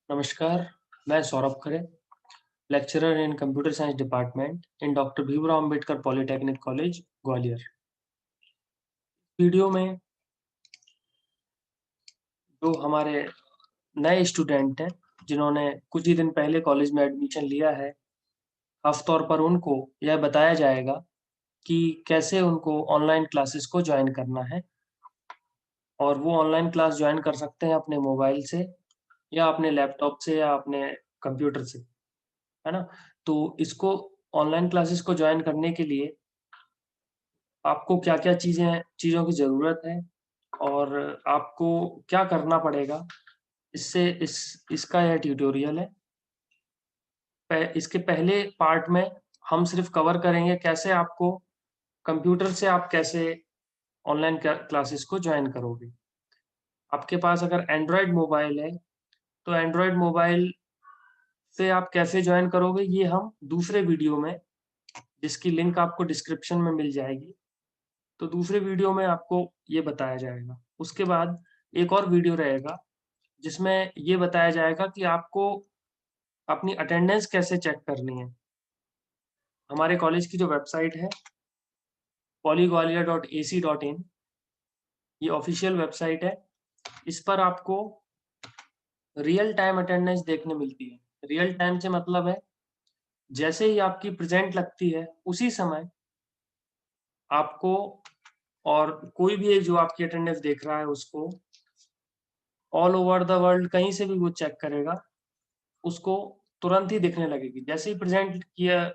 नमस्कार, मैं Saurabh Khare, lecturer in computer science department in doctor Bhimrao Ambedkar polytechnic college, Gwalior. Video में जो हमारे नए स्टूडेंट हैं, जिन्होंने कुछ ही दिन पहले कॉलेज में एडमिशन लिया है, खास तौर पर उनको यह बताया जाएगा कि कैसे उनको ऑनलाइन क्लासेस को ज्वाइन करना है और वो ऑनलाइन क्लास ज्वाइन कर सकते हैं अपने मोबाइल से या अपने लैपटॉप से या अपने कंप्यूटर से, है ना? तो इसको ऑनलाइन क्लासेस को ज्वाइन करने के लिए आपको क्या-क्या चीज़ों की ज़रूरत है और आपको क्या करना पड़ेगा, इसका यह ट्यूटोरियल है। इसके पहले पार्ट में हम सिर्फ़ कवर करेंगे कैसे आपको कंप्यूटर से आप कैसे ऑनलाइन क्लासेस को जॉइन करोगे। आपके पास अगर एंड्रॉयड मोबाइल है, तो एंड्रॉयड मोबाइल से आप कैसे जॉइन करोगे, ये हम दूसरे वीडियो में, जिसकी लिंक आपको डिस्क्रिप्शन में मिल जाएगी, तो दूसरे वीडियो में आपको ये बताया जाएगा। उसके बाद एक और वीडियो रहेगा, जिसमें ये बताया जाएगा कि आपको अपनी अटेंडेंस कैसे चेक करनी है। हमारे कॉलेज की जो वेबसाइट है polygwalia.ac.in, ये ऑफ़िशियल वेबसाइट है। इस पर आपको रियल टाइम अटेंडेंस देखने मिलती है। रियल टाइम से मतलब है, जैसे ही आपकी प्रेज़ेंट लगती है, उसी समय आपको और कोई भी जो आपकी अटेंडेंस देख रहा है उसको ऑल ओवर द वर्ल्ड कहीं से भी वो चेक करेगा, उसको तुरंत ही दिखने लगेगी। जैसे ही प्रेज़ेंट किया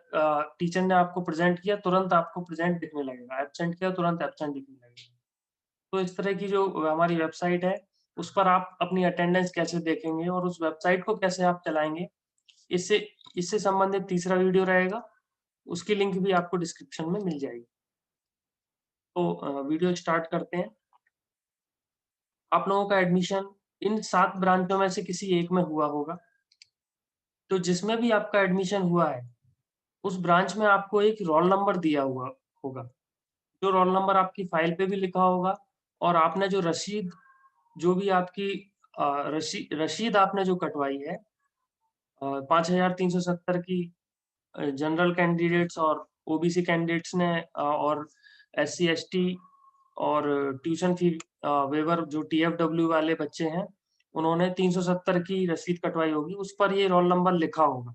टीचर ने आपको प्रेज़ेंट किया, तुरंत आपको प्रेज़ेंट दिखने लगेगा, एब्सेंट किया तुरंत एब्सेंट दिखने लगेगा। तो इस तरह की जो हमारी वेबसाइट है, उस पर आप अपनी अटेंडेंस कैसे देखेंगे और उस वेबसाइट को कैसे आप चलाएँगे, इससे इससे संबंधित तीसरा वीडियो रहेगा, उसकी लिंक भी आपको डिस्क्रिप्शन में मिल जाएगी। तो वीडियो स्टार्ट करते हैं। आप लोगों का एडमिशन इन 7 ब्रांचों में से किसी एक में हुआ होगा। तो जिसमें भी आपका एडमिशन हुआ है, उस ब्रांच में आपको एक रोल नंबर दिया हुआ होगा। जो रोल नंबर आपकी फाइल पे भी लिखा होगा और आपने जो रसीद जो भी आपकी रसीद आपने जो कटवाई है 5370 की जनरल कैंडिडेट्स और ओबीसी कैंडिडेट्स ने और एससी-एसटी और ट्यूशन फी वेवर जो टीएफडब्ल्यू वाले बच्चे हैं, उन्होंने 370 की रसीद कटवाई होगी, उस पर ये रोल नंबर लिखा होगा,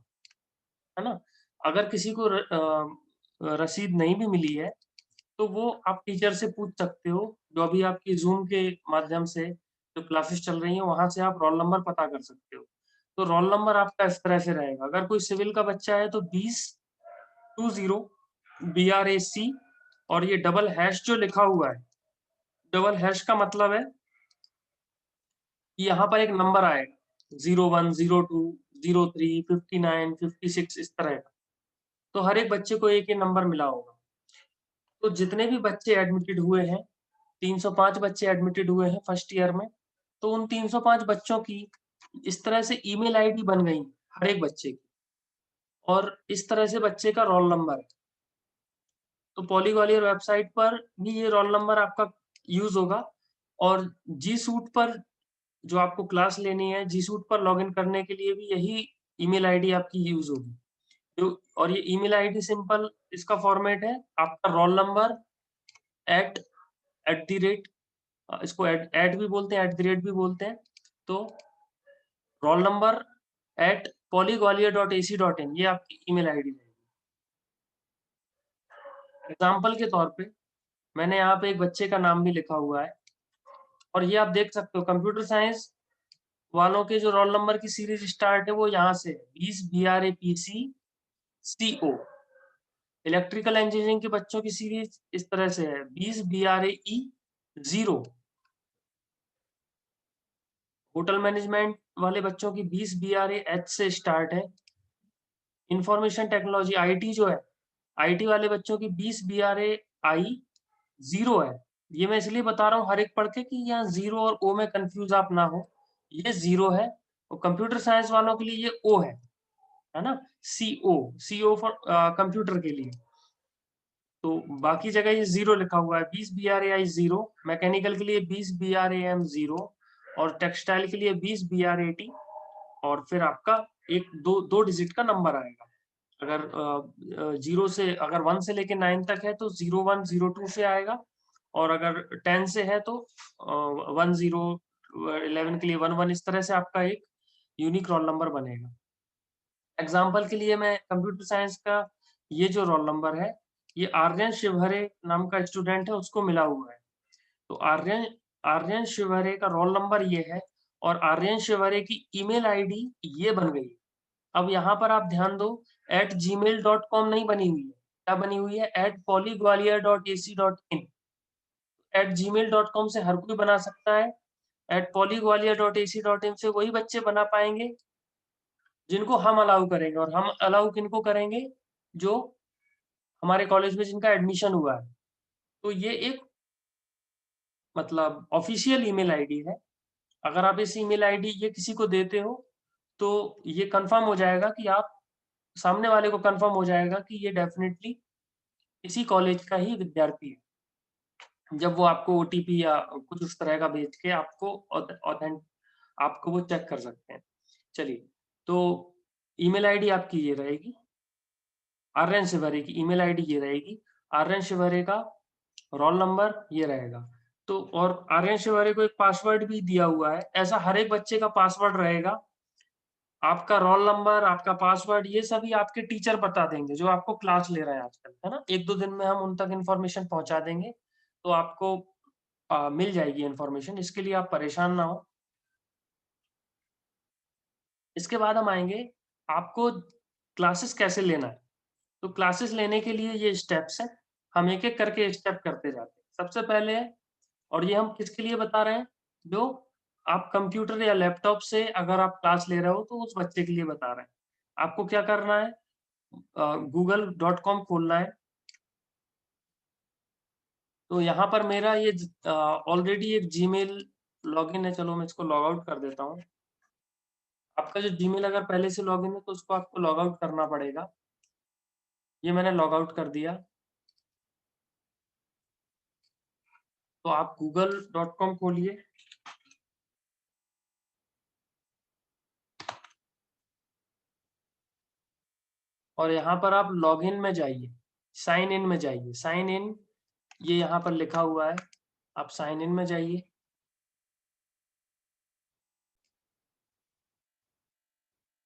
है ना? अगर किसी को रसीद नहीं भी मिली है, तो वो आप टीचर से पूछ सकते हो, जो अभी आपकी ज़ूम के माध्यम से जो क्लासेस चल रही हैं, वहाँ से आप रोल नंबर पता कर सकते हो। तो रोल नंबर आपका इस तरह से रहेगा, अगर कोई सिविल का बच्चा है तो 20 BRAC और ये डबल हैश जो लिखा हुआ है, डबल हैश का मतलब है कि यहाँ पर एक नंबर आएगा, 01, 02, 03, 59, 56 इस तरह का। तो हर एक बच्चे को एक ये नंबर मिला होगा। तो जितने भी बच्चे एडमिटेड हुए हैं, 305 बच्चे एडमिटेड हुए हैं फर्स्ट ईयर में, तो उन 305 बच्चों की इस तरह से ईमेल आईडी बन गई, हर एक बच्चे की और इस तरह से बच्चे का रोल नंबर है। तो पॉली ग्वालियर वेबसाइट पर भी ये रोल नंबर आपका यूज़ होगा और जी सूट पर जो आपको क्लास लेनी है, जी सूट पर लॉगिन करने के लिए भी यही ईमेल आईडी आपकी यूज़ होगी। जो और ये ईमेल आईडी सिंपल इसका फॉर्मेट है, आपका roll number at at the rate इसको एट भी बोलते हैं, एट द रेट भी बोलते हैं। तो रोल नंबर एट polygwalia.ac.in ये आपकी ईमेल आईडी रहेगी। एग्ज़ाम्पल के तौर पे मैंने यहाँ पे एक बच्चे का नाम भी लिखा हुआ है और ये आप देख सकते हो कंप्यूटर साइंस वालों के जो रोल नंबर की सीरीज़ स्टार्ट है वो यहाँ से है 20 BRAPC CO। इलेक्ट्रिकल इंजीनियरिंग के बच्चों की सीरीज़ इस तरह से है 20 BRAE 0। होटल मैनेजमेंट वाले बच्चों की 20 BRAH से स्टार्ट है। इन्फॉर्मेशन टेक्नोलॉजी आईटी जो है, आईटी वाले बच्चों की 20 BRAI 0 है। ये मैं इसलिए बता रहा हूँ हर एक पढ़ के कि यहाँ 0 और O में कन्फ्यूज़ आप ना हो। ये 0 है और कंप्यूटर साइंस वालों के लिए ये O है ना? CO फॉर कंप्यूटर के लिए। तो बाकी जगह ये 0 लिखा हुआ है, 20 BRAI 0, मैकेनिकल के लिए 20 BRAM 0 और टेक्सटाइल के लिए 20 BRAT और फिर आपका एक दो डिजिट का नंबर आएगा। अगर 0 से अगर 1 से लेके 9 तक है तो 01 02 से आएगा, और अगर 10 से है तो 10 11 के लिए 11, इस तरह से आपका एक यूनिक रोल नंबर बनेगा। एग्जाम्पल के लिए मैं कंप्यूटर साइंस का ये जो रोल नंबर है, ये आर्यन शिवहरे नाम का स्टूडेंट है, उसको मिला हुआ है। तो आर्यन आर्यन शिवहरे का रोल नंबर ये है, और आर्यन शिवहरे की ईमेल आईडी ये बन गई। अब यहाँ पर आप ध्यान दो, @gmail.com नहीं बनी हुई है, क्या बनी हुई है? @polygwalior.ac.in। @gmail.com से हर कोई बना सकता है, @polygwalior.ac.in से वही बच्चे बना पाएंगे जिनको हम अलाउ करेंगे, और हम अलाउ किनको करेंगे? जो हमारे कॉलेज में जिनका एडमिशन हुआ है। तो ये एक मतलब ऑफिशियल ईमेल आईडी है। अगर आप इस ईमेल आईडी ये किसी को देते हो, तो ये कंफर्म हो जाएगा कि आप सामने वाले को कंफर्म हो जाएगा कि ये डेफिनेटली इसी कॉलेज का ही विद्यार्थी है। जब वो आपको ओटीपी या कुछ उस तरह का भेज के आपको आपको वो चेक कर सकते हैं। चलिए, तो ईमेल आईडी आपकी ये रहेगी, आर्यन शिवहरे की ईमेल आईडी ये रहेगी, आर्यन शिवहरे का रोल नंबर ये रहेगा। तो और आर्यन शिवहरे को एक पासवर्ड भी दिया हुआ है, ऐसा हर एक बच्चे का पासवर्ड रहेगा। आपका रोल नंबर, आपका पासवर्ड, ये सभी आपके टीचर बता देंगे जो आपको क्लास ले रहे हैं आजकल, है ना? 1-2 दिन में हम उन तक इन्फॉर्मेशन पहुंचा देंगे, तो आपको मिल जाएगी इन्फॉर्मेशन, इसके लिए आप परेशान ना हो। इसके बाद हम आएंगे, आपको क्लासेस कैसे लेना है। तो क्लासेस लेने के लिए ये स्टेप्स हैं, हम एक-एक करके स्टेप करते जाते हैं। सबसे पहले है, और ये हम किसके लिए बता रहे हैं? जो आप कंप्यूटर या लैपटॉप से अगर आप क्लास ले रहे हो, तो उस बच्चे के लिए बता रहे हैं। आपको क्या करना है? google.com खोलना है। तो यहाँ पर मेरा ये ऑलरेडी एक जीमेल लॉगिन है, चलो मैं इसको लॉग आउट कर देता हूँ। आपका जो जीमेल अगर पहले से लॉगिन है तो उसको आपको लॉग आउट करना पड़ेगा। ये मैंने लॉग आउट कर दिया। तो आप google.com खोलिए, और यहाँ पर आप लॉगिन में जाइए, साइन इन में जाइए। साइन इन ये यहाँ पर लिखा हुआ है, आप साइन इन में जाइए।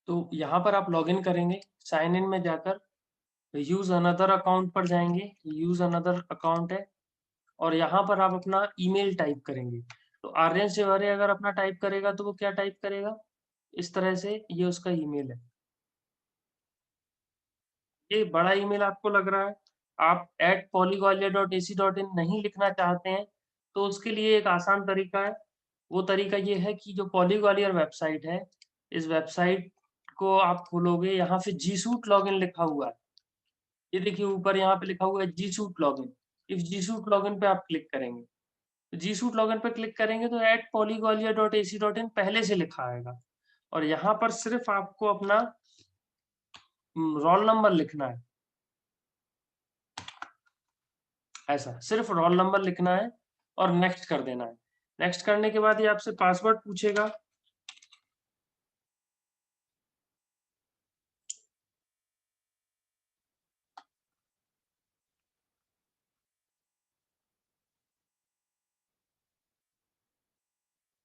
तो यहाँ पर आप लॉगिन करेंगे, साइन इन में जाकर यूज अनदर अकाउंट पर जाएंगे, यूज अनदर अकाउंट है, और यहाँ पर आप अपना ईमेल टाइप करेंगे। तो आर्यन शिवहरे अगर अपना टाइप करेगा तो वो क्या टाइप करेगा? इस तरह से, ये उसका ईमेल है। ये बड़ा ईमेल आपको लग रहा है, आप @polygwalior.ac.in नहीं लिखना चाहते हैं, तो उसके लिए एक आसान तरीका है। वो तरीका ये है कि जो पॉलीग्वालियर वेबसाइट है, इस वेबसाइट को आप खोलोगे, यहाँ पे जी सूट लॉगिन लिखा हुआ है। ये देखिए ऊपर यहाँ पे लिखा हुआ है जी सूट लॉगिन। इस जी सूट लॉगिन पे आप क्लिक करेंगे। जी सूट लॉगिन पे क्लिक करेंगे तो @polygwalior.ac.in पहले से लिखा आएगा, और यहाँ पर सिर्फ आपको अपना रोल नंबर लिखना है। ऐसा सिर्फ रोल नंबर लिखना है और नेक्स्ट कर देना है। नेक्स्ट करने के बाद ये आपसे पासवर्ड पूछेगा।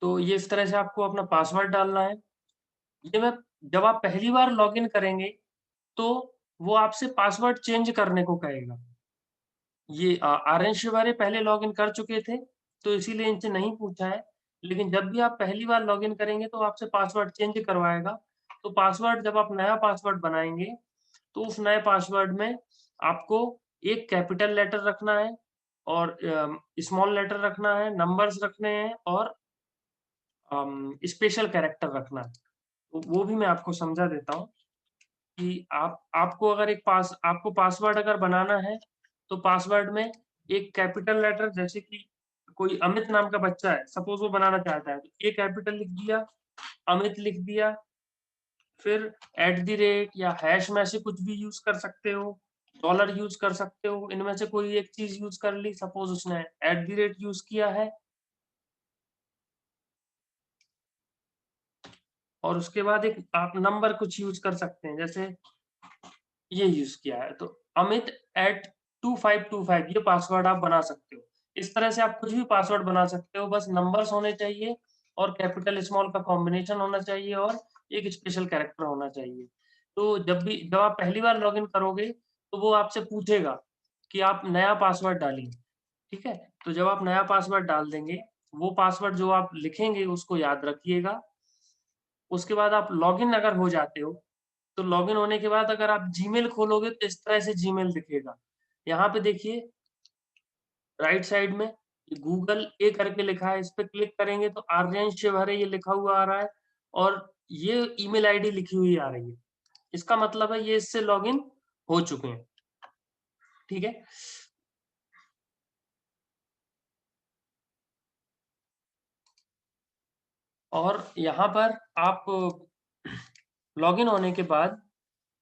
तो ये इस तरह से आपको अपना पासवर्ड डालना है। ये मैं जब आप पहली बार लॉगिन करेंगे, तो वो आपसे पासवर्ड चेंज करने को कहेगा। ये आर्यन शिवारे पहले लॉगिन कर चुके थे, तो इसीलिए इनसे नहीं पूछा है। लेकिन जब भी आप पहली बार लॉगिन करेंगे, तो आपसे पासवर्ड चेंज करवाएगा। तो पासवर्ड जब आप नया पासवर्ड बनाएँगे, तो उस नए पासवर्ड में आपको एक कैपिटल लेटर रखना है, और स्मॉल लेटर रखना है, नंबर्स रखने हैं, और स्पेशल कैरेक्टर रखना है। तो वो भी मैं आपको समझा देता हूँ कि आपको अगर आपको पासवर्ड अगर बनाना है, तो पासवर्ड में एक कैपिटल लेटर, जैसे कि कोई अमित नाम का बच्चा है, सपोज़ वो बनाना चाहता है, तो ए कैपिटल लिख दिया, अमित लिख दिया, फिर या हैश में से कुछ भी यूज़ कर सकते हो, डॉलर यूज़ कर सकते हो, इनमें से कोई एक चीज़ यूज़ कर ली, सपोज़ उसने यूज़ किया है, और उसके बाद एक आप नंबर कुछ यूज कर सकते हैं, जैसे ये यूज किया है तो amit@2525 ये पासवर्ड आप बना सकते हो। इस तरह से आप कुछ भी पासवर्ड बना सकते हो, बस नंबर्स होने चाहिए और कैपिटल स्मॉल का कॉम्बिनेशन होना चाहिए और एक स्पेशल कैरेक्टर होना चाहिए। तो जब आप पहली बार लॉगिन करोगे, तो वो आपसे पूछेगा कि आप नया पासवर्ड डालिए, ठीक है? तो जब आप नया पासवर्ड डाल देंगे, वो पासवर्ड जो आप लिखेंगे उसको याद रखिएगा। उसके बाद आप लॉगिन अगर हो जाते हो, तो लॉगिन होने के बाद अगर आप जीमेल खोलोगे तो इस तरह से जीमेल दिखेगा। यहाँ पे देखिए राइट साइड में गूगल ए करके लिखा है, इस पे क्लिक करेंगे तो आर्यन शिवहरे ये लिखा हुआ आ रहा है और ये ईमेल आईडी लिखी हुई आ रही है। इसका मतलब है ये इससे लॉगिन हो चुके हैं, ठीक है? और यहाँ पर आप लॉगिन होने के बाद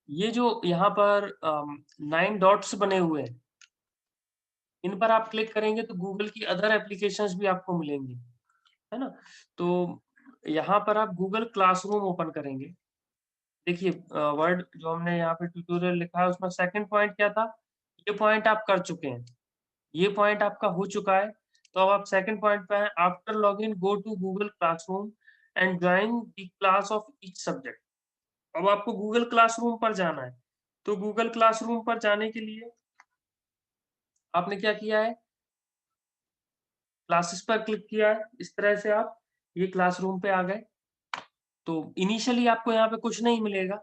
ये जो यहाँ पर 9 डॉट्स बने हुए हैं, इन पर आप क्लिक करेंगे तो गूगल की अदर एप्लीकेशंस भी आपको मिलेंगी, है ना? तो यहाँ पर आप गूगल क्लासरूम ओपन करेंगे। देखिए वर्ड जो हमने यहाँ पे ट्यूटोरियल लिखा है उसमें सेकंड पॉइंट क्या था? ये पॉइंट आप कर चुके हैं। ये पॉइंट आपका हो चुका है, तो अब आप सेकंड पॉइंट पे हैं, after login go to Google classroom and join the class of each subject. अब आपको गूगल क्लासरूम पर जाना है। तो गूगल क्लासरूम पर जाने के लिए आपने क्या किया है? क्लासेस पर क्लिक किया है, इस तरह से आप ये क्लासरूम पे आ गए। तो इनिशियली आपको यहाँ पे कुछ नहीं मिलेगा,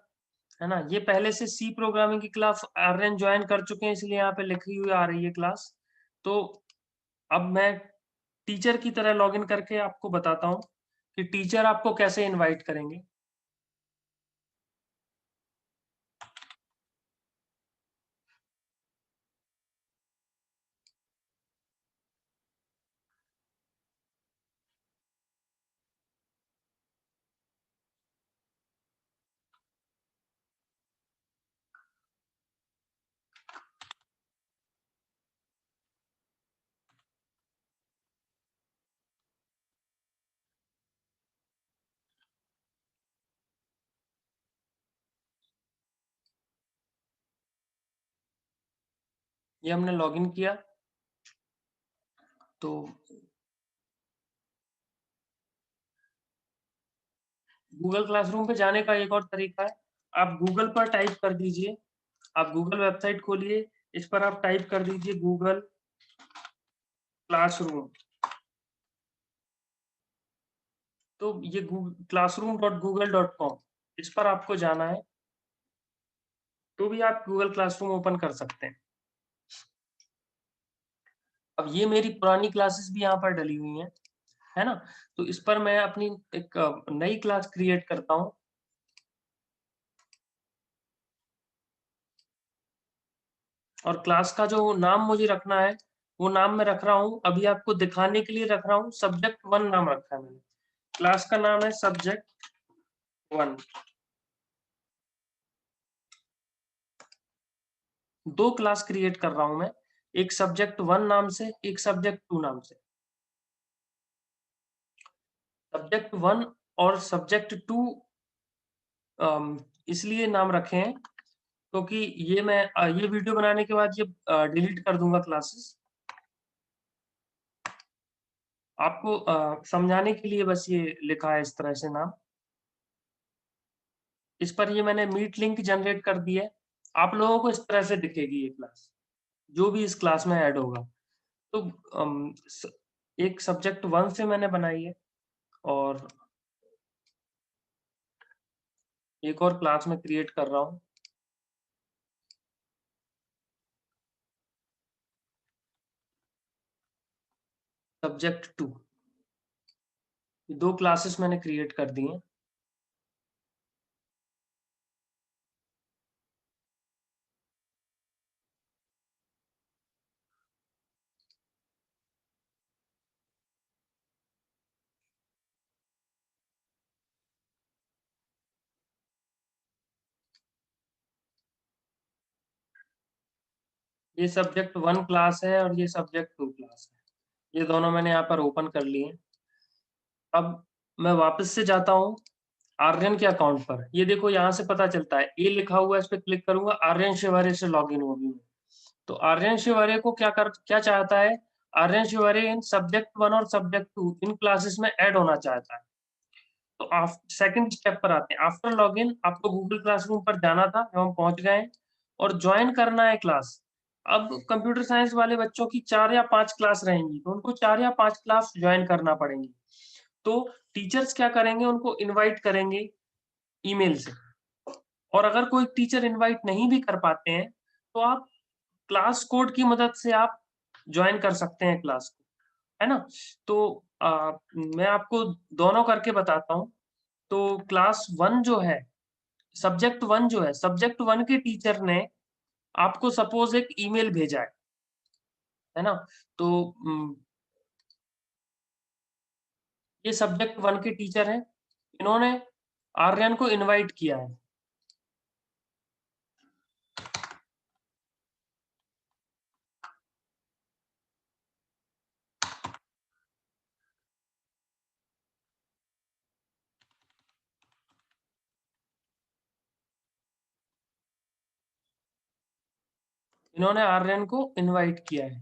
है ना? ये पहले से सी प्रोग्रामिंग की क्लास आर्यन जॉइन कर चुके हैं, इसलिए यहाँ पे लिखी हुई आ रही है क्लास। तो अब मैं टीचर की तरह लॉगिन करके आपको बताता हूँ कि टीचर आपको कैसे इनवाइट करेंगे। ये हमने लॉगिन किया, तो गूगल क्लासरूम पे जाने का एक और तरीका है, आप गूगल पर टाइप कर दीजिए, आप गूगल वेबसाइट खोलिए, इस पर आप टाइप कर दीजिए गूगल क्लासरूम। तो ये classroom.google.com इस पर आपको जाना है, तो भी आप गूगल क्लासरूम ओपन कर सकते हैं। अब ये मेरी पुरानी क्लासेस भी यहाँ पर डली हुई हैं, है ना? तो इस पर मैं अपनी एक नई क्लास क्रिएट करता हूँ। और क्लास का जो नाम मुझे रखना है, वो नाम मैं रख रहा हूँ, अभी आपको दिखाने के लिए रख रहा हूँ, सब्जेक्ट 1 नाम रखा है मैंने। क्लास का नाम है सब्जेक्ट 1। 2 क्लास क्रिएट कर रहा हूँ मैं, एक सब्जेक्ट 1 नाम से, एक सब्जेक्ट 2 नाम से। सब्जेक्ट 1 और सब्जेक्ट 2 इसलिए नाम रखे हैं क्योंकि ये वीडियो बनाने के बाद ये डिलीट कर दूँगा क्लासेस। आपको समझाने के लिए बस ये लिखा है इस तरह से नाम। इस पर ये मैंने मीट लिंक जनरेट कर दी है। आप लोगों को इस तरह से दिखेगी ये क्लास, जो भी इस क्लास में ऐड होगा। तो एक सब्जेक्ट 1 से मैंने बनाई है और एक और क्लास में क्रिएट कर रहा हूँ। सब्जेक्ट 2 ये 2 क्लासेस मैंने क्रिएट कर दी हैं। ये सब्जेक्ट 1 क्लास है और ये सब्जेक्ट 2 क्लास है। ये दोनों मैंने यहाँ पर ओपन कर लिए हैं। अब मैं वापस से जाता हूँ आर्यन के अकाउंट पर। ये देखो यहाँ से पता चलता है, ए लिखा हुआ है, इस पे क्लिक करूंगा, आर्यन शिवारे से लॉगिन होगी मैं। तो आर्यन शिवारे को क्या चाहता है, आर्यन शिवारे इन सब्जेक्ट 1 और सब्जेक्ट 2 इन क्लासेस में ऐड होना चाहता है। तो आप सेकंड स्टेप पर आते हैं। आफ्टर लॉगिन आपको गूगल क्लासरूम पर जाना था, हम पहुंच गए हैं, और ज्वाइन करना है क्लास। अब कंप्यूटर साइंस वाले बच्चों की 4 या 5 क्लास रहेंगी, तो उनको 4 या 5 क्लास ज्वाइन करना पड़ेंगी। तो टीचर्स क्या करेंगे, उनको इनवाइट करेंगे ईमेल से। और अगर कोई टीचर इनवाइट नहीं भी कर पाते हैं, तो आप क्लास कोड की मदद से आप ज्वाइन कर सकते हैं क्लास को, है ना? तो मैं आपको दोनों करके बताता हूँ। तो क्लास 1 जो है, सब्जेक्ट 1 के टीचर ने आपको सपोज एक ईमेल भेजा है ना? तो ये सब्जेक्ट 1 के टीचर हैं, इन्होंने आर्यन को इनवाइट किया है। इन्होंने आर्यन को इनवाइट किया है।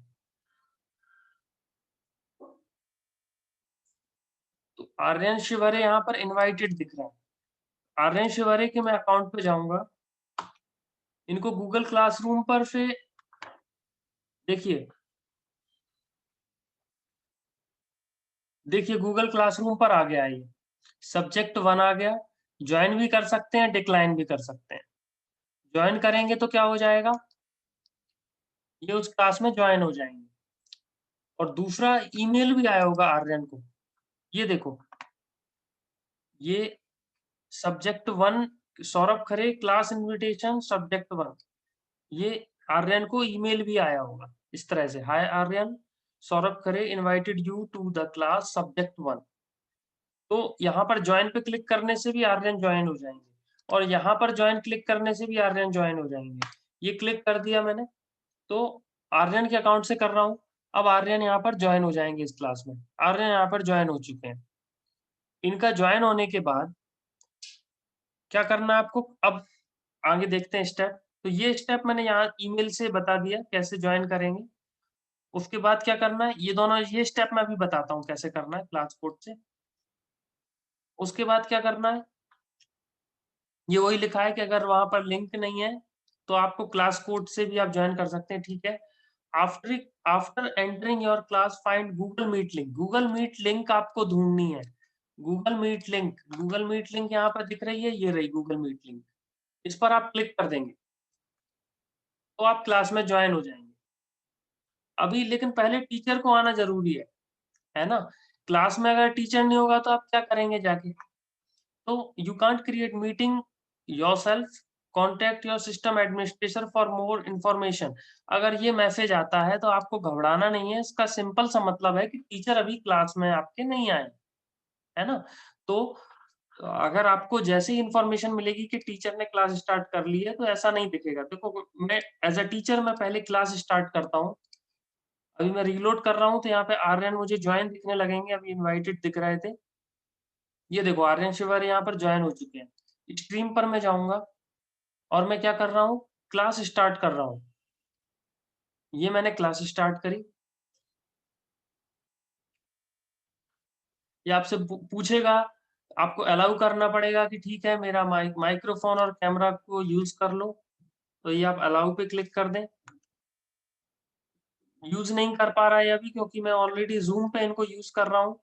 तो आर्यन शिवरे यहाँ पर इनवाइटेड दिख रहा है। आर्यन शिवरे के मैं अकाउंट पे जाऊंगा, इनको गूगल क्लासरूम पर से देखिए, गूगल क्लासरूम पर आ गया ये, सब्जेक्ट 1 आ गया। ज्वाइन भी कर सकते हैं, डिक्लाइन भी कर सकते हैं। ज्वाइन करेंगे तो क्या हो जाएगा, ये उस क्लास में ज्वाइन हो जाएंगे। और दूसरा ईमेल भी आया होगा आर्यन को, ये देखो, ये सब्जेक्ट 1 सौरभ खरे क्लास इनविटेशन सब्जेक्ट 1, ये आर्यन को ईमेल भी आया होगा इस तरह से, hi Aryan, Saurabh Khare invited you to the class subject 1। तो यहाँ पर ज्वाइन पे क्लिक करने से भी आर्यन ज्वाइन हो जाएंगे, और यहाँ पर ज्वाइन क्लिक करने से भी आर्यन ज्वाइन हो जाएंगे। ये क्लिक कर दिया मैंने, तो आर्यन के अकाउंट से कर रहा हूँ। अब आर्यन यहाँ पर ज्वाइन हो जाएंगे इस क्लास में। आर्यन यहाँ पर ज्वाइन हो चुके हैं। इनका ज्वाइन होने के बाद क्या करना है आपको, अब आगे देखते हैं स्टेप। तो ये स्टेप मैंने यहाँ ईमेल से बता दिया कैसे ज्वाइन करेंगे। उसके बाद क्या करना है, ये दोनों, ये स्टेप मैं अभी बताता हूँ कैसे करना है क्लास कोड से। उसके बाद क्या करना है, ये वही लिखा है कि अगर वहां पर लिंक नहीं है तो आपको क्लास कोड से भी आप ज्वाइन कर सकते हैं, ठीक है। After after entering your class find Google Meet link. Google Meet link आपको ढूंढनी है। गूगल मीट लिंक यहाँ पर दिख रही है, ये रही गूगल मीट लिंक। इस पर आप क्लिक कर देंगे तो आप क्लास में ज्वाइन हो जाएंगे। अभी लेकिन पहले टीचर को आना जरूरी है ना? क्लास में अगर टीचर नहीं होगा तो आप क्या करेंगे जाके? तो you can't create meeting yourself, contact your system administrator for more information. अगर ये मैसेज आता है तो आपको घबराना नहीं है, इसका सिंपल सा मतलब है कि टीचर अभी क्लास में आपके नहीं आए, है ना? तो अगर आपको जैसे ही इंफॉर्मेशन मिलेगी कि टीचर ने क्लास स्टार्ट कर ली है, तो ऐसा नहीं दिखेगा। देखो, मैं एज अ टीचर मैं पहले क्लास स्टार्ट करता हूँ। अभी मैं रीलोड कर रहा हूँ, तो यहाँ पे आर्यन मुझे ज्वाइन दिखने लगेंगे, अभी इनवाइटेड दिख रहे थे। ये देखो आर्यन शिवर यहाँ पर ज्वाइन हो चुके हैं। स्ट्रीम पर मैं जाऊंगा और मैं क्या कर रहा हूँ, क्लास स्टार्ट कर रहा हूँ। ये मैंने क्लास स्टार्ट करी। ये आपसे पूछेगा, आपको अलाउ करना पड़ेगा कि ठीक है मेरा माइक्रोफोन और कैमरा को यूज कर लो। तो ये आप अलाउ पे क्लिक कर दें। यूज नहीं कर पा रहा है अभी, क्योंकि मैं ऑलरेडी जूम पे इनको यूज कर रहा हूँ।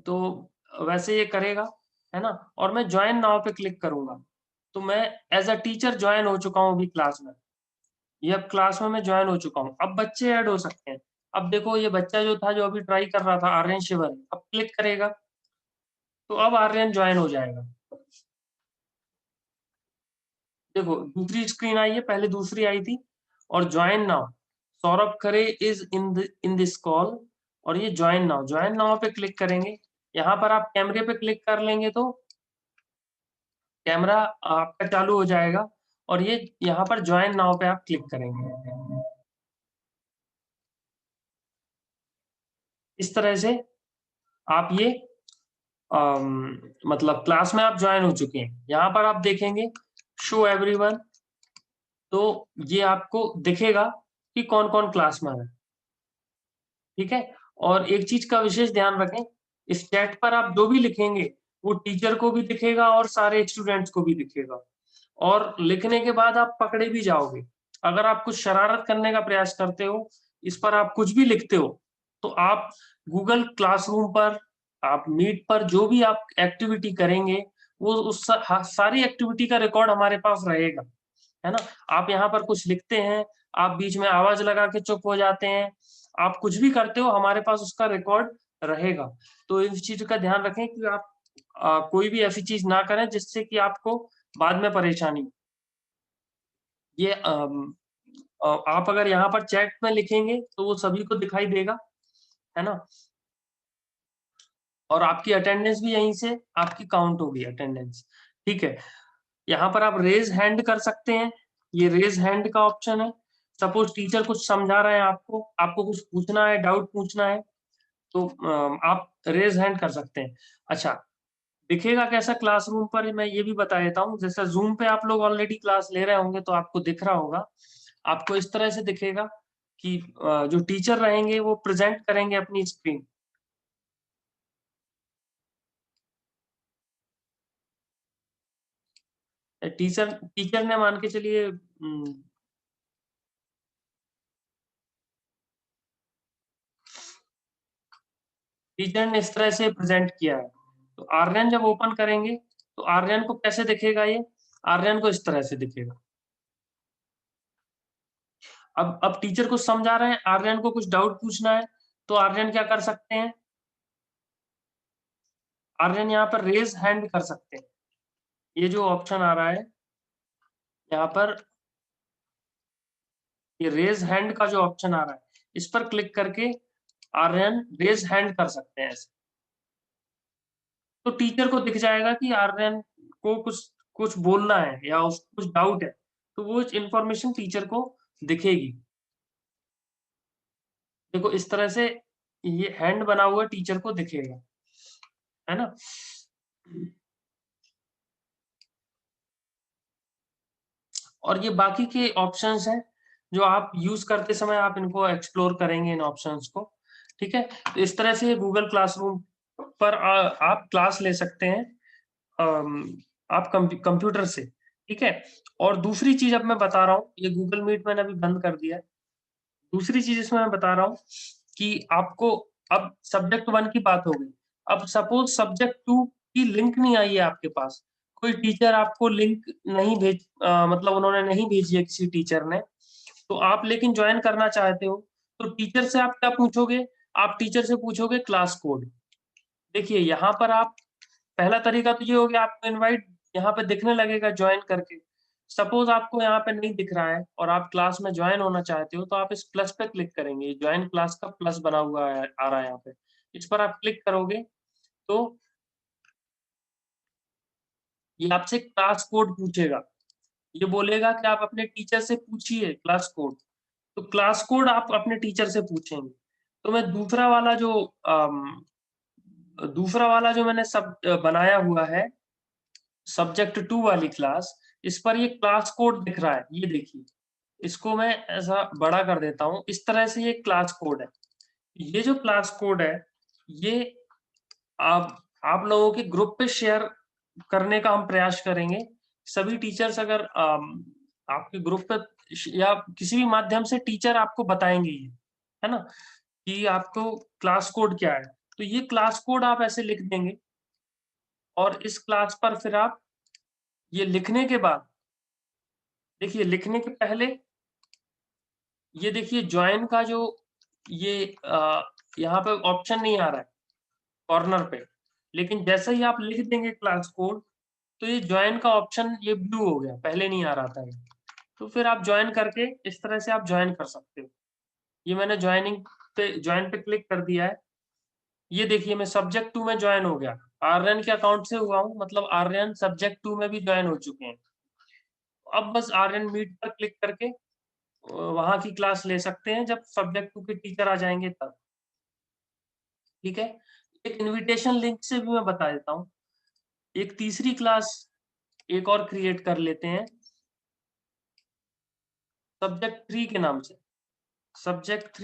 तो वैसे ये करेगा, है ना? और मैं ज्वाइन नाउ पे क्लिक करूंगा, तो मैं एज अ टीचर ज्वाइन हो चुका हूँ अभी क्लास में। ये अब क्लास में मैं ज्वाइन हो चुका हूँ। अब बच्चे ऐड हो सकते हैं। अब देखो, ये बच्चा जो था, जो अभी ट्राई कर रहा था, आर्यन शिवर, अब क्लिक करेगा तो अब आर्यन ज्वाइन हो जाएगा। देखो दूसरी स्क्रीन आई है, पहले दूसरी आई थी। और join now, Saurabh Khare is in this call. और ये ज्वाइन नाउ पे क्लिक करेंगे। यहाँ पर आप कैमरे पे क्लिक कर लेंगे तो कैमरा आपका चालू हो जाएगा। और ये यहाँ पर ज्वाइन नाउ पे आप क्लिक करेंगे। इस तरह से आप ये मतलब क्लास में आप ज्वाइन हो चुके हैं, यहाँ पर आप देखेंगे शो एवरीवन, तो ये आपको दिखेगा कि कौन कौन क्लास में है। ठीक है, और एक चीज का विशेष ध्यान रखें, इस चैट पर आप जो भी लिखेंगे वो टीचर को भी दिखेगा और सारे स्टूडेंट्स को भी दिखेगा, और लिखने के बाद आप पकड़े भी जाओगे। अगर आप कुछ शरारत करने का प्रयास करते हो, इस पर आप कुछ भी लिखते हो, तो आप गूगल क्लासरूम पर, आप मीट पर जो भी आप एक्टिविटी करेंगे, वो उस सारी एक्टिविटी का रिकॉर्ड हमारे पास रहेगा, है ना। आप यहाँ पर कुछ लिखते हैं, आप बीच में आवाज लगा के चुप हो जाते हैं, आप कुछ भी करते हो, हमारे पास उसका रिकॉर्ड रहेगा। तो इस चीज का ध्यान रखें कि आप कोई भी ऐसी चीज ना करें जिससे कि आपको बाद में परेशानी हो। ये आप अगर यहाँ पर चैट में लिखेंगे तो वो सभी को दिखाई देगा, है ना। और आपकी अटेंडेंस भी यहीं से आपकी काउंट होगी, अटेंडेंस। ठीक है, यहाँ पर आप रेज हैंड कर सकते हैं, ये रेज हैंड का ऑप्शन है। सपोज टीचर कुछ समझा रहे हैं आपको, आपको कुछ पूछना है, डाउट पूछना है, तो आप रेज हैंड कर सकते हैं। अच्छा, दिखेगा कैसा क्लासरूम पर, मैं ये भी बता देता हूँ। जैसे जूम पे आप लोग ऑलरेडी क्लास ले रहे होंगे तो आपको दिख रहा होगा, आपको इस तरह से दिखेगा कि जो टीचर रहेंगे वो प्रेजेंट करेंगे अपनी स्क्रीन। टीचर टीचर ने मान के चलिए टीचर ने इस तरह से प्रेजेंट किया है, तो आर्यन जब ओपन करेंगे तो आर्यन को कैसे दिखेगा, ये आर्यन को इस तरह से दिखेगा। अब टीचर कुछ समझा रहे हैं, आर्यन को कुछ डाउट पूछना है, तो आर्यन क्या कर सकते हैं, आर्यन यहाँ पर रेज हैंड कर सकते हैं। ये जो ऑप्शन आ रहा है यहाँ पर, ये रेज हैंड का जो ऑप्शन आ रहा है, इस पर क्लिक करके आर्यन रेज हैंड कर सकते हैं ऐसे। तो टीचर को दिख जाएगा कि आर्यन को कुछ कुछ बोलना है या उसको कुछ डाउट है, तो वो इन्फॉर्मेशन टीचर को दिखेगी। देखो इस तरह से ये हैंड बना हुआ टीचर को दिखेगा, है ना। और ये बाकी के ऑप्शंस हैं जो आप यूज करते समय आप इनको एक्सप्लोर करेंगे, इन ऑप्शंस को। ठीक है, तो इस तरह से गूगल क्लासरूम पर आप क्लास ले सकते हैं, आप कंप्यूटर से। ठीक है, और दूसरी चीज अब मैं बता रहा हूँ, ये गूगल मीट मैंने अभी बंद कर दिया है। दूसरी चीज इसमें मैं बता रहा हूँ कि आपको, अब सब्जेक्ट 1 की बात हो गई, अब सपोज सब्जेक्ट 2 की लिंक नहीं आई है आपके पास, कोई टीचर आपको लिंक नहीं मतलब उन्होंने नहीं भेजी है किसी टीचर ने, तो आप लेकिन ज्वाइन करना चाहते हो, तो टीचर से आप क्या पूछोगे, आप टीचर से पूछोगे क्लास कोड। देखिए यहाँ पर आप, पहला तरीका तो ये हो गया, आपको इनवाइट यहाँ पे दिखने लगेगा ज्वाइन करके। सपोज आपको यहाँ पे नहीं दिख रहा है और आप क्लास में ज्वाइन होना चाहते हो, तो आप इस प्लस पे क्लिक करेंगे, ज्वाइन क्लास का प्लस बना हुआ है, आ रहा है यहाँ पे, इस पर आप क्लिक करोगे तो ये आपसे क्लास कोड पूछेगा, ये बोलेगा कि आप अपने टीचर से पूछिए क्लास कोड। तो क्लास कोड आप अपने टीचर से पूछेंगे। तो मैं दूसरा वाला जो मैंने सब बनाया हुआ है, सब्जेक्ट 2 वाली क्लास, इस पर ये क्लास कोड दिख रहा है, ये देखिए। इसको मैं ऐसा बड़ा कर देता हूँ, इस तरह से ये क्लास कोड है। ये जो क्लास कोड है, ये आप लोगों के ग्रुप पे शेयर करने का हम प्रयास करेंगे। सभी टीचर्स अगर आपके ग्रुप पे या किसी भी माध्यम से टीचर आपको बताएंगे ये, है ना, कि आपको क्लास कोड क्या है। तो ये क्लास कोड आप ऐसे लिख देंगे, और इस क्लास पर फिर आप ये लिखने के बाद, देखिए लिखने के पहले ये देखिए ज्वाइन का जो ये यहाँ पे ऑप्शन नहीं आ रहा है कॉर्नर पे, लेकिन जैसे ही आप लिख देंगे क्लास कोड, तो ये ज्वाइन का ऑप्शन ये ब्लू हो गया, पहले नहीं आ रहा था ये। तो फिर आप ज्वाइन करके इस तरह से आप ज्वाइन कर सकते हो। ये मैंने ज्वाइन पे क्लिक कर दिया है। ये देखिए मैं सब्जेक्ट 2 में ज्वाइन हो गया, आर्यन के अकाउंट से हुआ हूँ, मतलब आर्यन सब्जेक्ट 2 में भी ज्वाइन हो चुके हैं। अब बस आर्यन मीट पर क्लिक करके वहाँ की क्लास ले सकते हैं जब सब्जेक्ट 2 के टीचर आ जाएंगे तब। ठीक है, एक इनविटेशन लिंक से भी मैं बता देता हूँ। एक तीसरी क्लास एक और क्रिएट कर लेते हैं सब्जेक्ट 3 के नाम से। सब्जेक्ट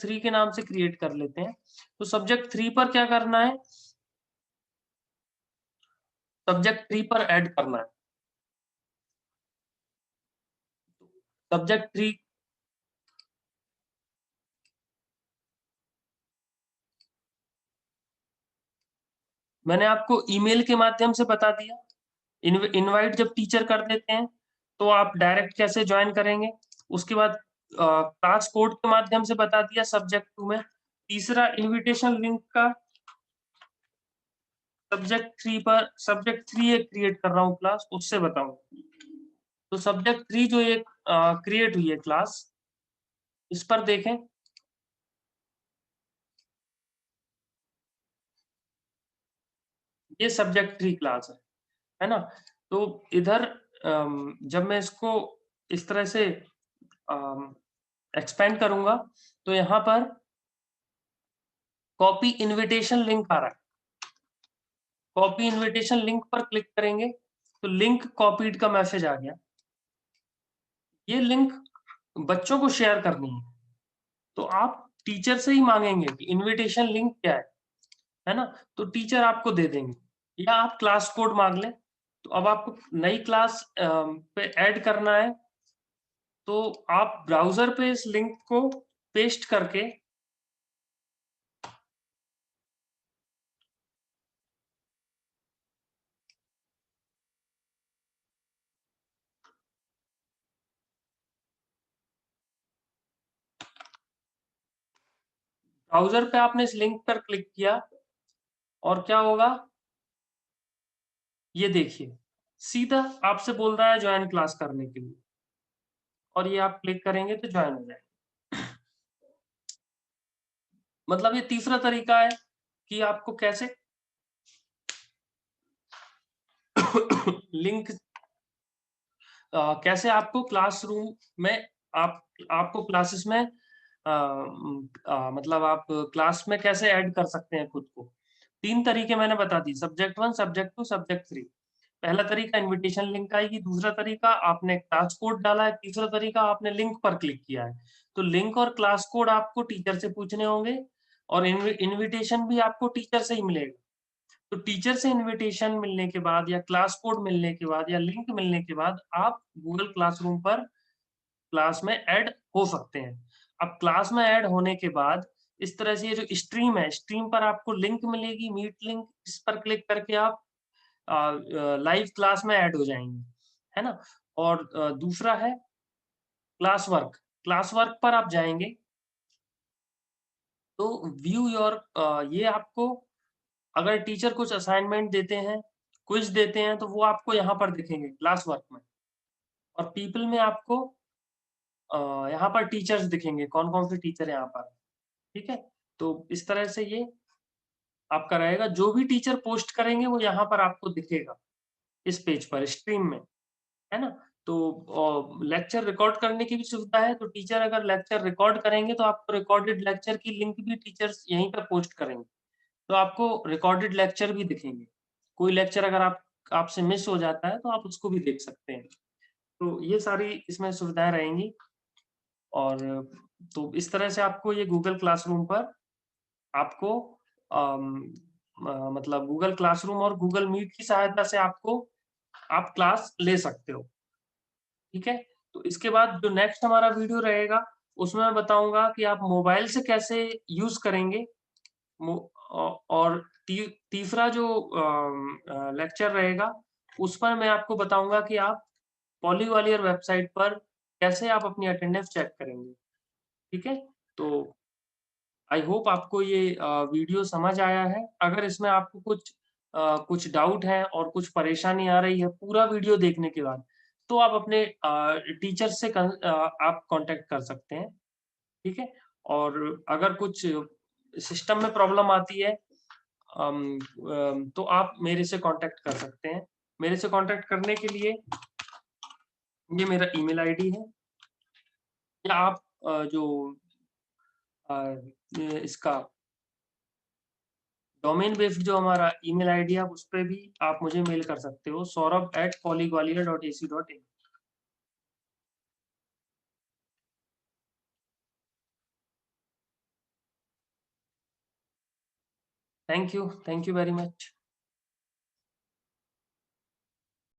3 के नाम से क्रिएट कर लेते हैं। तो सब्जेक्ट 3 पर क्या करना है? सब्जेक्ट 3 पर ऐड करना है। सब्जेक्ट 3 मैंने आपको ईमेल के माध्यम से बता दिया। इनवाइट जब टीचर कर देते हैं तो आप डायरेक्ट कैसे ज्वाइन करेंगे। उसके बाद क्लास कोड के माध्यम से बता दिया सब्जेक्ट 2 में। तीसरा इनविटेशन लिंक का सब्जेक्ट 3 एक क्रिएट कर रहा हूँ क्लास, उससे बताऊं। तो सब्जेक्ट 3 जो एक क्रिएट हुई है क्लास, इस पर देखें। ये सब्जेक्ट 3 क्लास है ना। तो इधर जब मैं इसको इस तरह से एक्सपेंड करूंगा तो यहाँ पर कॉपी इनविटेशन लिंक आ रहा है। कॉपी इनविटेशन लिंक पर क्लिक करेंगे तो लिंक कॉपीड का मैसेज आ गया। ये लिंक बच्चों को शेयर करनी है तो आप टीचर से ही मांगेंगे कि इनविटेशन लिंक क्या है ना। तो टीचर आपको दे देंगे या आप क्लास कोड मांग लें। तो अब आपको नई क्लास पे ऐड करना है तो आप ब्राउजर पे इस लिंक को पेस्ट करके ब्राउजर पे आपने इस लिंक पर क्लिक किया और क्या होगा ये देखिए, सीधा आपसे बोल रहा है ज्वाइन क्लास करने के लिए और ये आप क्लिक करेंगे तो ज्वाइन हो जाएगा। मतलब ये तीसरा तरीका है कि आपको कैसे लिंक कैसे आपको क्लासरूम में आपको क्लासेस में मतलब आप क्लास में कैसे ऐड कर सकते हैं खुद को। 3 तरीके मैंने बता दी, सब्जेक्ट 1, सब्जेक्ट 2, सब्जेक्ट 3। पहला तरीका इनविटेशन लिंक आएगी, दूसरा तरीका आपने क्लास कोड डाला है, तीसरा तरीका आपने लिंक पर क्लिक किया है। तो लिंक और क्लास कोड आपको टीचर से पूछने होंगे और इनविटेशन भी आपको टीचर से ही मिलेगा। तो टीचर से इनविटेशन मिलने के बाद या क्लास कोड मिलने के बाद या लिंक मिलने के बाद आप गूगल क्लासरूम पर क्लास में ऐड हो सकते हैं। अब क्लास में ऐड होने के बाद इस तरह से ये जो स्ट्रीम है, स्ट्रीम पर आपको लिंक मिलेगी, मीट लिंक, इस पर क्लिक करके आप लाइव क्लास में ऐड हो जाएंगे, है ना। और दूसरा है क्लास वर्क पर आप जाएंगे तो व्यू योर ये आपको अगर टीचर कुछ असाइनमेंट देते हैं, क्विज देते हैं तो वो आपको यहाँ पर दिखेंगे क्लास वर्क में। और पीपल में आपको यहाँ पर टीचर्स दिखेंगे, कौन-कौन से टीचर हैं यहाँ पर, ठीक है? तो इस तरह से ये आपका रहेगा, जो भी टीचर पोस्ट करेंगे वो यहाँ पर आपको दिखेगा, इस पेज पर स्ट्रीम में, है ना? तो लेक्चर रिकॉर्ड करने की भी सुविधा है, तो टीचर अगर लेक्चर रिकॉर्ड करेंगे तो आपको रिकॉर्डेड लेक्चर की लिंक भी टीचर्स यहीं पर पोस्ट करेंगे। तो आपको रिकॉर्डेड लेक्चर भी दिखेंगे। कोई लेक्चर अगर आपसे मिस हो जाता है तो आप उसको भी देख सकते हैं। तो ये सारी इसमें सुविधाएँ रहेंगी और तो इस तरह से आपको ये गूगल क्लासरूम पर आपको मतलब गूगल क्लासरूम और गूगल मीट की सहायता से आप क्लास ले सकते हो, ठीक है? तो इसके बाद जो नेक्स्ट हमारा वीडियो रहेगा, उसमें मैं बताऊँगा कि आप मोबाइल से कैसे यूज़ करेंगे मो और तीसरा जो लेक्चर रहेगा, उस पर मैं आपको बताऊँगा कि आप पॉलीवॉलियर वेबसाइट पर कैसे आप अपनी अटेंडेंस चेक करेंगे, ठीक है? तो आई होप आपको ये वीडियो समझ आया है। अगर इसमें आपको कुछ डाउट है और कुछ परेशानी आ रही है पूरा वीडियो देखने के बाद, तो आप अपने टीचर से आप कॉन्टैक्ट कर सकते हैं, ठीक है? और अगर कुछ सिस्टम में प्रॉब्लम आती है तो आप मेरे से कॉन्टैक्ट कर सकते हैं। मेरे से कॉन्टैक्ट करने के लिए ये मेरा ईमेल आईडी है या आप जो इसका डोमेन बेस्ड जो हमारा ईमेल आईडी है, उस पे भी आप मुझे मेल कर सकते हो, saurabh@polyGwalior.ac.in। Thank you very much.